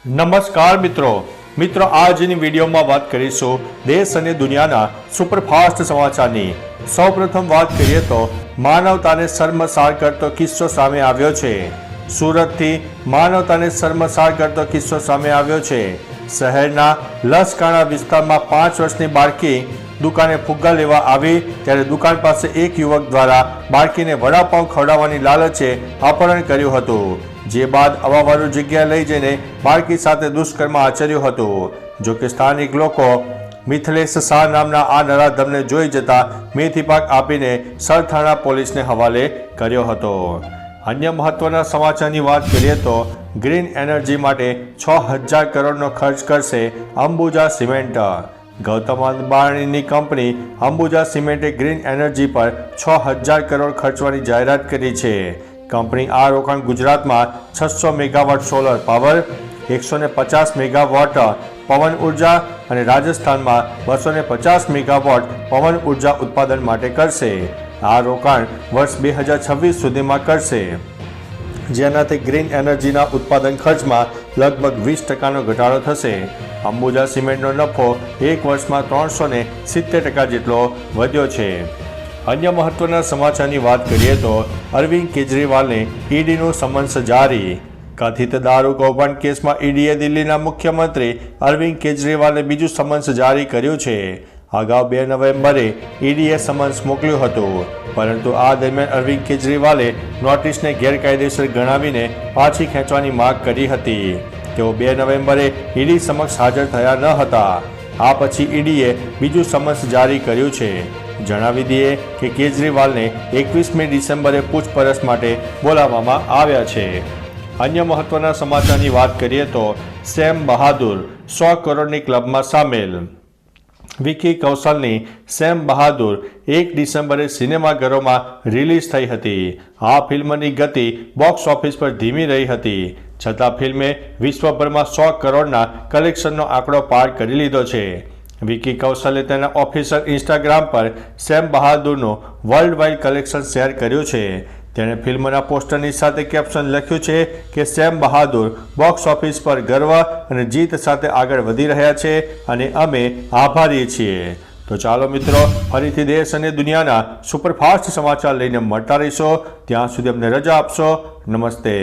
નમસ્કાર મિત્રો આજની વિડીયોમાં વાત કરીશું દેશ અને દુનિયાના સુપરફાસ્ટ સમાચારની। સૌપ્રથમ વાત કરીએ તો માનવતાને શર્મસાર કરતો કિસ્સો સામે આવ્યો છે। સુરતથી માનવતાને શર્મસાર કરતો કિસ્સો સામે આવ્યો છે। શહેરના લસકાણા વિસ્તારમાં 5 વર્ષની બાળકી દુકાને ફુગ્ગા લેવા આવી ત્યારે દુકાન પાસે એક યુવક દ્વારા બાળકીને વડાપાઉં ખવડાવવાની લાલચે અપહરણ કર્યું હતું, જે બાદ અવાવરું જગ્યા લઈ જઈને બાળકી સાથે દુષ્કર્મ આચર્યું હતું। જો કે સ્થાનિક લોકો મિથલેશ શાહ નામના આ નરાધમને જોઈ જતા મેથી પાક આપીને સરથાણા પોલીસને હવાલે કર્યો હતો। અન્ય મહત્વના સમાચારની વાત કરીએ તો ગ્રીન એનર્જી માટે 6000 કરોડનો ખર્ચ કરશે અંબુજા સિમેન્ટ। ગૌતમ અદાણીની કંપની અંબુજા સિમેન્ટે ગ્રીન એનર્જી પર 6000 કરોડ ખર્ચવાની જાહેરાત કરી છે। કંપની આ રોકાણ ગુજરાતમાં 600 મેગાવોટ સોલર પાવર, 150 મેગાવોટ પવન ઉર્જા અને રાજસ્થાનમાં 250 મેગાવોટ પવન ઉર્જા ઉત્પાદન માટે કરશે। આ રોકાણ વર્ષ 2026 સુધીમાં કરશે, જેનાથી ગ્રીન એનર્જીના ઉત્પાદન ખર્ચમાં લગભગ 20% ઘટાડો થશે। અંબુજા સિમેન્ટનો નફો એક વર્ષમાં 370% જેટલો વધ્યો છે। અન્ય મહત્વના સમાચારની વાત કરીએ તો અરવિંદ કેજરીવાલને ઈડીનું સમન્સ જારી। કથિત દારૂ કૌભાંડ કેસમાં ઈડીએ દિલ્હીના મુખ્યમંત્રી અરવિંદ કેજરીવાલને બીજું સમન્સ જારી કર્યું છે। અગાઉ 2 નવેમ્બરે ઈડીએ સમન્સ મોકલ્યું હતું, પરંતુ આ દરમિયાન અરવિંદ કેજરીવાલે નોટિસને ગેરકાયદેસર ગણાવીને પાછી ખેંચવાની માંગ કરી હતી। તેઓ 2 નવેમ્બરે ઈડી સમક્ષ હાજર થયા ન હતા। આ પછી ઈડીએ બીજું સમન્સ જારી કર્યું છે। જણાવી દઈએ કે કેજરીવાલને 21મી ડિસેમ્બરે પૂછપરછ માટે બોલાવવામાં આવ્યા છે। અન્ય મહત્વના સમાચારની વાત કરીએ તો સેમ બહાદુર 100 કરોડની ક્લબમાં સામેલ। વિકી કૌશલની સેમ બહાદુર 1 ડિસેમ્બરે સિનેમાઘરોમાં રિલીઝ થઈ હતી। આ ફિલ્મની ગતિ બોક્સ ઓફિસ પર ધીમી રહી હતી, છતાં ફિલ્મે વિશ્વભરમાં 100 કરોડના કલેક્શનનો આંકડો પાર કરી લીધો છે। વિકી કૌશલે તેના ઓફિશિયલ ઇન્સ્ટાગ્રામ પર સેમ બહાદુરનું વર્લ્ડ વાઇડ કલેક્શન શેર કર્યું છે। તેણે ફિલ્મના પોસ્ટરની સાથે કેપ્શન લખ્યું છે કે સેમ બહાદુર બોક્સ ઓફિસ પર ગર્વ અને જીત સાથે આગળ વધી રહ્યા છે અને અમે આભારી છીએ। તો ચાલો મિત્રો, ફરીથી દેશ અને દુનિયાના સુપરફાસ્ટ સમાચાર લઈને મળતા રહીશો। ત્યાં સુધી અમને રજા આપશો। નમસ્તે।